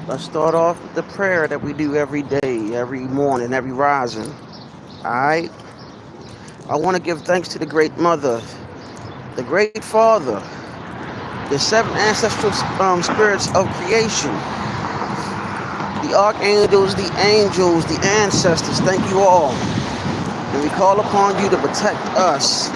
Let's start off with the prayer that we do every day, every morning, every rising. Alright? I want to give thanks to the great mother, the great father, the seven ancestral spirits of creation, the archangels, the angels, the ancestors. Thank you all. And we call upon you to protect us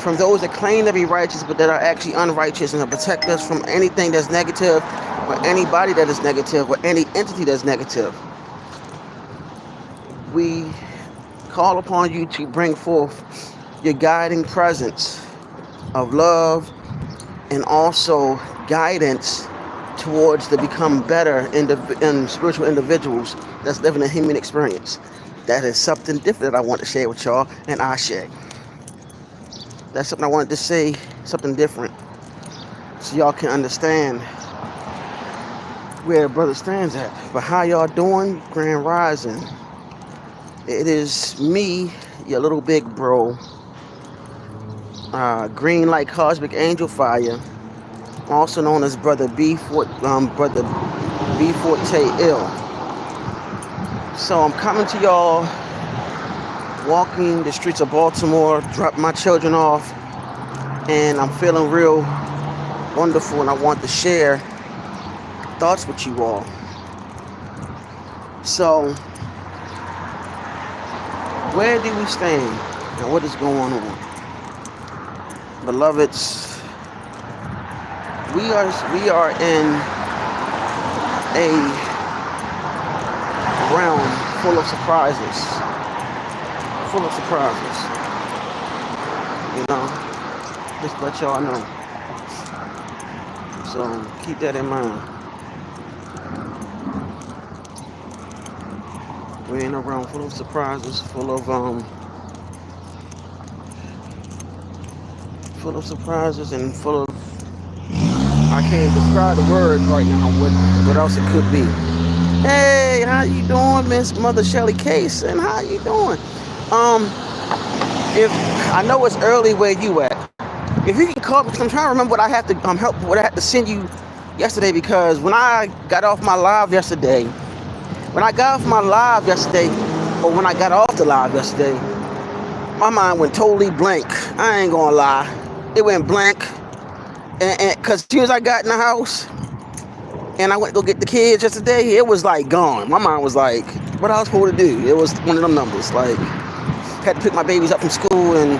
from those that claim to be righteous but that are actually unrighteous, and to protect us from anything that's negative, or anybody that is negative, or any entity that's negative. We call upon you to bring forth your guiding presence of love, and also guidance towards the become better in spiritual individuals that's living a human experience. That is something different that I want to share with y'all, and I share. That's something I wanted to say, something different, so y'all can understand where the brother stands at. But how y'all doing, Grand Rising? It is me, your little big bro, green like cosmic angel fire, also known as Brother Brother B Forte Ill. So I'm coming to y'all, walking the streets of Baltimore, drop my children off, and I'm feeling real wonderful, and I want to share thoughts with you all. So, where do we stand, and what is going on? Beloveds, we are in a realm full of surprises. Full of surprises. You know, just to let y'all know. So keep that in mind. We're in a realm full of surprises, full of surprises, and full of, I can't describe the words right now what else it could be. Hey, how you doing, Miss Mother Shelly Case? And how you doing? If I know it's early where you at, if you can call me, because I'm trying to remember what I have to what I had to send you yesterday, because when I got off my live yesterday, or when I got off the live yesterday, my mind went totally blank. I ain't gonna lie, it went blank, and because as soon as I got in the house and I went to go get the kids yesterday, it was like gone. My mind was like, what I was supposed to do? It was one of them numbers. Like, had to pick my babies up from school and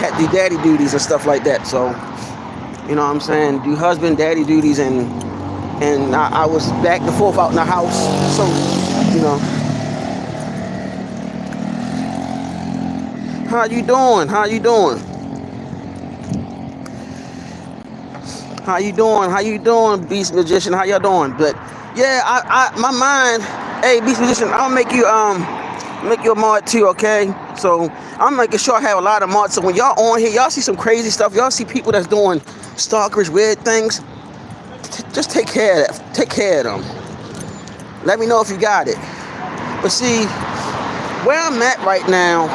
had to do daddy duties and stuff like that. So, you know what I'm saying? Do husband, daddy duties, and I was back and forth out in the house. So, you know. How you doing? How you doing? How you doing? How you doing, Beast Magician? How y'all doing? But yeah, my mind. Hey, Beast Magician, I'll make you a mod too, okay? So I'm making sure I have a lot of mods. So when y'all on here, y'all see some crazy stuff. Y'all see people that's doing stalkerish, weird things. Just take care of that. Take care of them. Let me know if you got it. But see, where I'm at right now,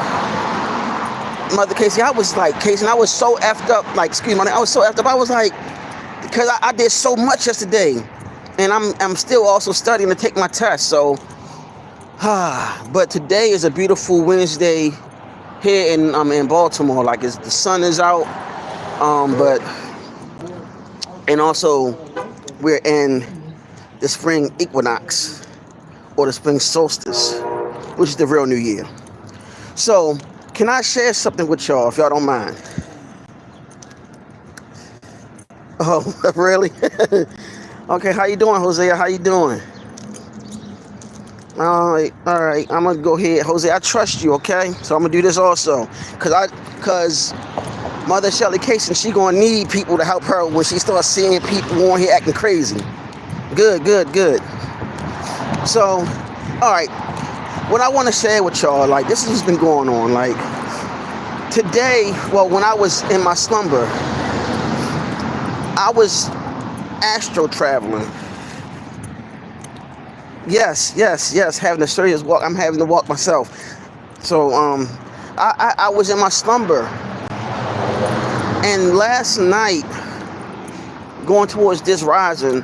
Mother Casey, I was so effed up. Like, excuse me, I was so effed up. I was like, because I did so much yesterday, and I'm still also studying to take my test. So, but today is a beautiful Wednesday here in Baltimore. Like, the sun is out, but and also we're in the spring equinox, or the spring solstice, which is the real New Year. So, can I share something with y'all, if y'all don't mind? Oh, really? Okay, how you doing, Hosea? How you doing? All right. I'm gonna go ahead, Jose. I trust you, okay? So I'm gonna do this also, cause Mother Shelly Casey, she gonna need people to help her when she starts seeing people on here acting crazy. Good. So, all right. What I want to share with y'all, like, this has just been going on. Like, today, well, when I was in my slumber, I was astro traveling. Yes, having a serious walk. I'm having to walk myself. So, I was in my slumber, and last night, going towards this rising,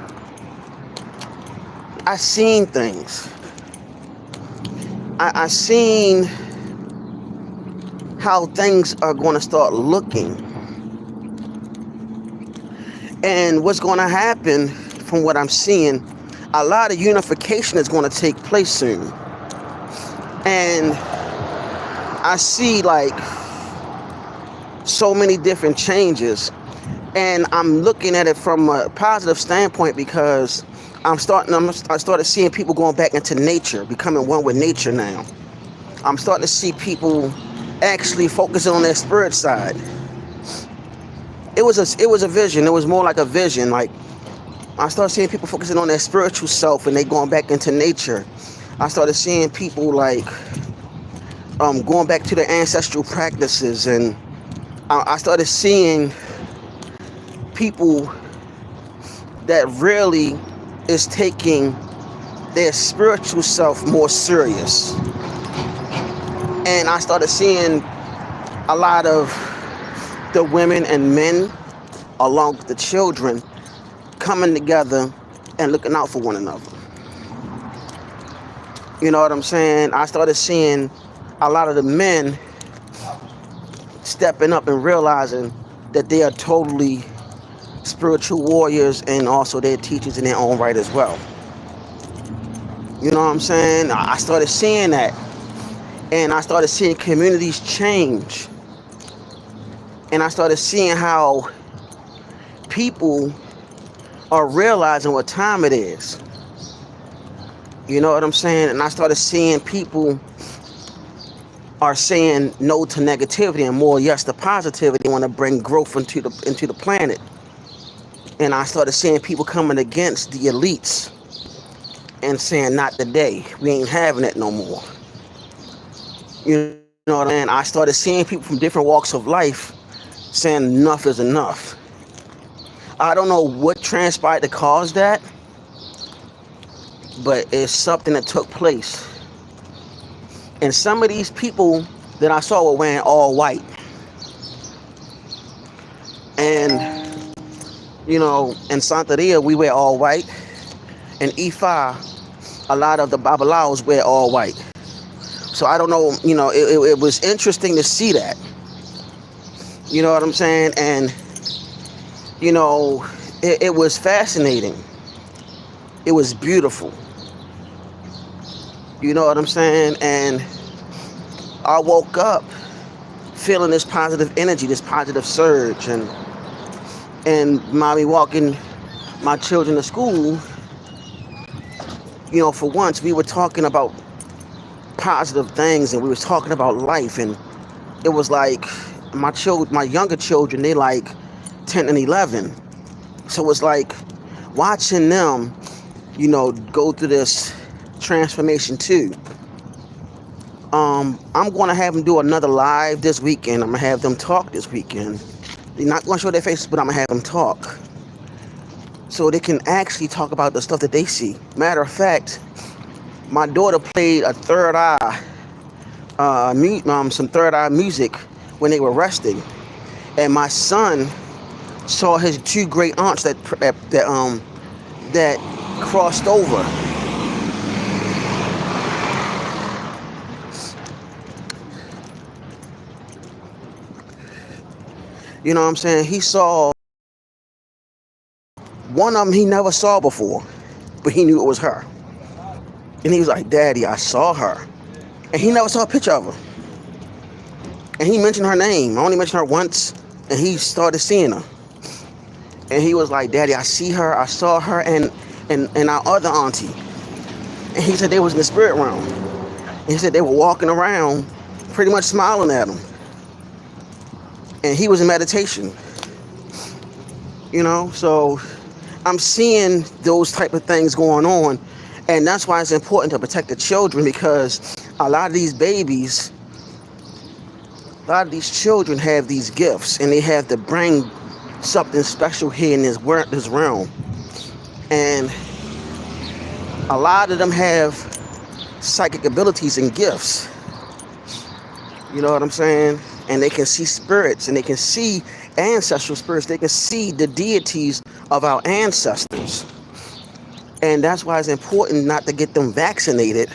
I seen things. I seen how things are going to start looking. And what's going to happen from what I'm seeing, a lot of unification is going to take place soon. And I see like so many different changes. And I'm looking at it from a positive standpoint because I started seeing people going back into nature, becoming one with nature now. I'm starting to see people actually focusing on their spirit side. It was a vision. It was more like a vision. Like I started seeing people focusing on their spiritual self and they going back into nature. I started seeing people like going back to their ancestral practices, and I started seeing people that really is taking their spiritual self more serious. And I started seeing a lot of the women and men along with the children coming together and looking out for one another. You know what I'm saying? I started seeing a lot of the men stepping up and realizing that they are totally spiritual warriors and also they're teachers in their own right as well. You know what I'm saying? I started seeing that, and I started seeing communities change, and I started seeing how people are realizing what time it is. You know what I'm saying? And I started seeing people are saying no to negativity and more yes to positivity. They want to bring growth into the planet. And I started seeing people coming against the elites and saying, not today. We ain't having it no more. You know what I mean? I started seeing people from different walks of life saying enough is enough. I don't know what transpired to cause that, but it's something that took place. And some of these people that I saw were wearing all white. And you know, in Santeria, we wear all white. In Ifa, a lot of the Babalaos wear all white. So I don't know, you know, it was interesting to see that. You know what I'm saying? And, you know, it was fascinating. It was beautiful. You know what I'm saying? And I woke up feeling this positive energy, this positive surge. And mommy walking my children to school, you know, for once we were talking about positive things and we was talking about life, and it was like my younger children, they like 10 and 11. So it's like watching them, you know, go through this transformation too. I'm going to have them do another live this weekend. I'm going to have them talk this weekend. They're not going to show their faces, but I'm going to have them talk. So they can actually talk about the stuff that they see. Matter of fact, my daughter played a third eye, some third eye music when they were resting. And my son saw his two great aunts that crossed over. You know what I'm saying? He saw one of them he never saw before, but he knew it was her. And he was like, Daddy, I saw her. And he never saw a picture of her. And he mentioned her name. I only mentioned her once, and he started seeing her. And he was like, Daddy, I see her, I saw her, and our other auntie. And he said they was in the spirit realm. And he said they were walking around pretty much smiling at him. And he was in meditation. You know, so I'm seeing those type of things going on. And that's why it's important to protect the children, because a lot of these babies, a lot of these children have these gifts, and they have to bring something special here in this realm. And a lot of them have psychic abilities and gifts. You know what I'm saying? And they can see spirits, and they can see ancestral spirits. They can see the deities of our ancestors. And that's why it's important not to get them vaccinated.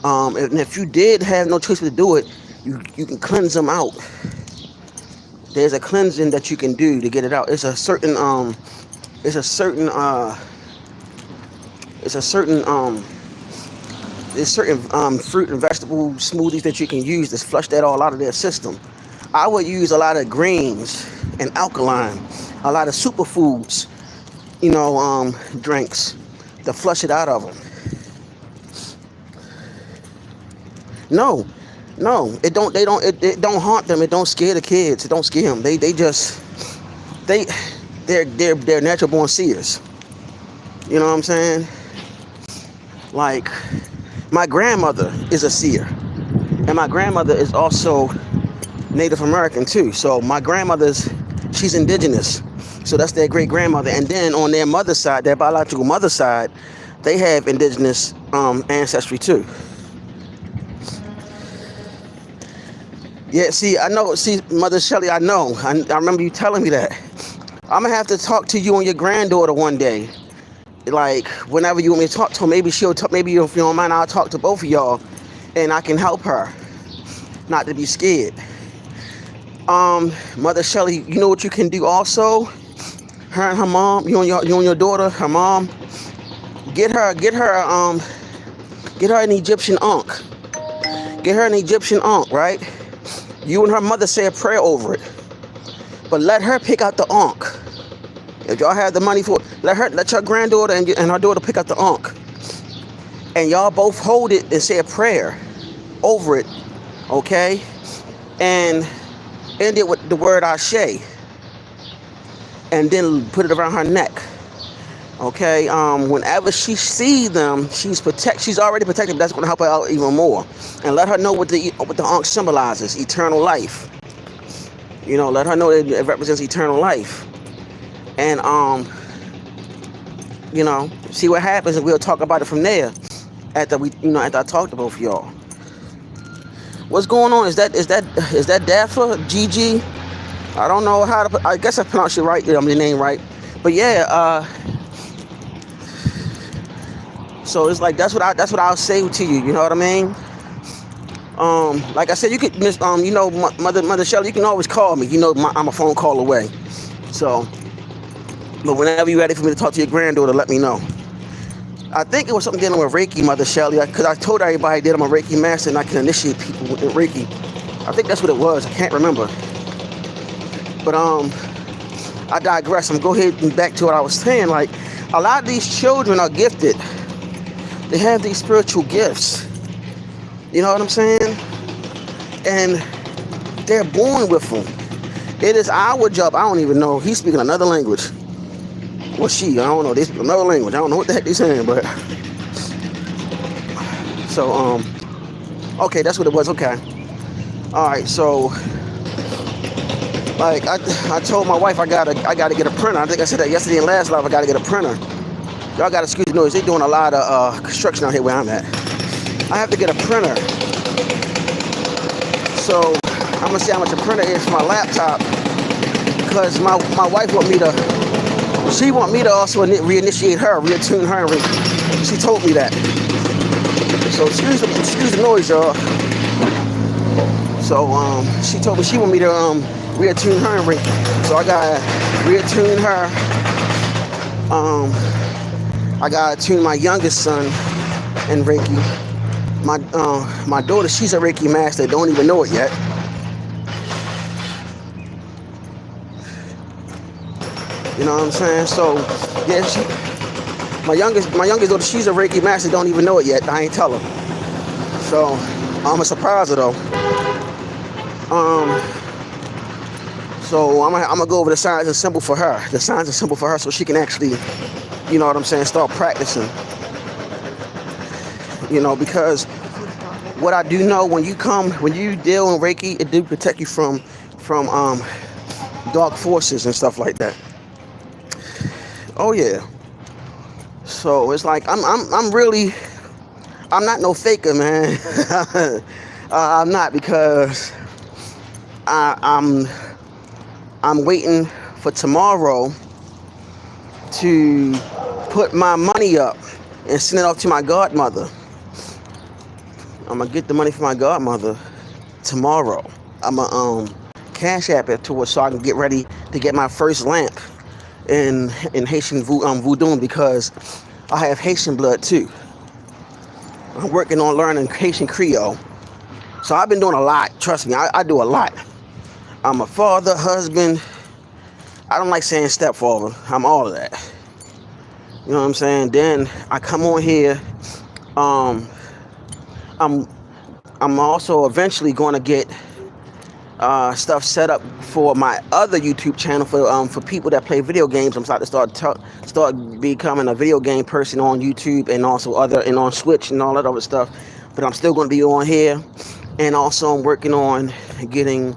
And if you did have no choice but to do it, you can cleanse them out. There's a cleansing that you can do to get it out. It's a certain there's certain fruit and vegetable smoothies that you can use to flush that all out of their system. I would use a lot of greens and alkaline, a lot of superfoods, drinks to flush it out of them. No, it don't. It don't haunt them. It don't scare the kids. It don't scare them. They're natural born seers. You know what I'm saying? Like, my grandmother is a seer, and my grandmother is also Native American too. So my she's indigenous. So that's their great grandmother. And then on their mother's side, their biological mother's side, they have indigenous ancestry too. Yeah, Mother Shelley, I know. I remember you telling me that. I'm going to have to talk to you and your granddaughter one day. Like, whenever you want me to talk to her, maybe she'll talk, maybe if you don't mind, I'll talk to both of y'all and I can help her not to be scared. Mother Shelley, you know what you can do also? Her and her mom, you and your daughter, her mom, get her an Egyptian ankh. Get her an Egyptian ankh, right? You and her mother say a prayer over it. But let her pick out the ankh. If y'all have the money for it, let your granddaughter and her daughter pick out the ankh. And y'all both hold it and say a prayer over it, okay? And end it with the word Ashe. And then put it around her neck. Okay, whenever she sees them, she's already protected, but that's going to help her out even more. And let her know what the ankh symbolizes, eternal life. Let her know that it represents eternal life. And, see what happens, and we'll talk about it from there after I talk to both of y'all. What's going on? Is that Dafa? Gigi? I don't know I guess I pronounced it right, the name right. But yeah, so it's like that's what I'll say to you. You know what I mean? Like I said, you could Mother Shelley, you can always call me. I'm a phone call away. So, but whenever you're ready for me to talk to your granddaughter, let me know. I think it was something dealing with Reiki, Mother Shelley, because I told everybody that I'm a Reiki master and I can initiate people with Reiki. I think that's what it was. I can't remember. But I digress. I'm going to go ahead and back to what I was saying. Like, a lot of these children are gifted. They have these spiritual gifts. You know what I'm saying? And they're born with them. It is our job. I don't even know. He's speaking another language. Well, I don't know. They speak another language. I don't know what the heck they're saying, but. So, okay, that's what it was. Okay. All right, so. Like, I told my wife I gotta get a printer. I think I said that yesterday in last live. I gotta get a printer. Y'all gotta excuse the noise. They're doing a lot of construction out here where I'm at. I have to get a printer. So I'm gonna see how much a printer is for my laptop, because my wife want me to also reinitiate her, reattune her. She told me that. So excuse the noise, y'all. So she told me she want me to reattune her, so I gotta reattune her. I gotta tune my youngest son in Reiki. My daughter, she's a Reiki master, don't even know it yet. You know what I'm saying? So yeah, my youngest daughter, she's a Reiki master, don't even know it yet. I ain't tell her. So I'm a surprise her though. So I'm gonna go over the signs and symbol for her. The signs and symbol for her, so she can actually, you know what I'm saying, start practicing. Because what I do know, when you deal in Reiki, it do protect you from dark forces and stuff like that. Oh yeah. So it's like I'm not no faker, man. I'm not, because I'm waiting for tomorrow to put my money up and send it off to my godmother. I'm gonna get the money from my godmother tomorrow. I'm gonna cash app it to her so I can get ready to get my first lamp in Haitian voodoo, because I have Haitian blood too. I'm working on learning Haitian Creole. So I've been doing a lot. Trust me, I do a lot. I'm a father, husband. I don't like saying stepfather. I'm all of that. You know what I'm saying? Then I come on here. I'm also eventually going to get stuff set up for my other YouTube channel for people that play video games. I'm starting to start becoming a video game person on YouTube, and also on Switch and all that other stuff. But I'm still going to be on here, and also I'm working on getting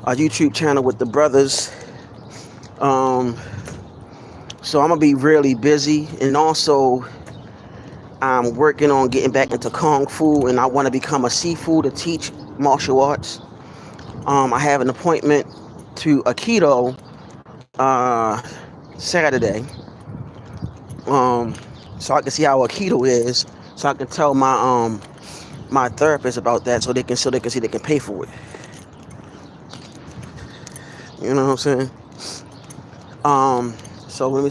a YouTube channel with the brothers. So I'm gonna be really busy, and also I'm working on getting back into Kung Fu, and I want to become a Sifu to teach martial arts. I have an appointment to Aikido Saturday, so I can see how Aikido is, so I can tell my therapist about that, so they can see they can pay for it. You know what I'm saying? So let me see.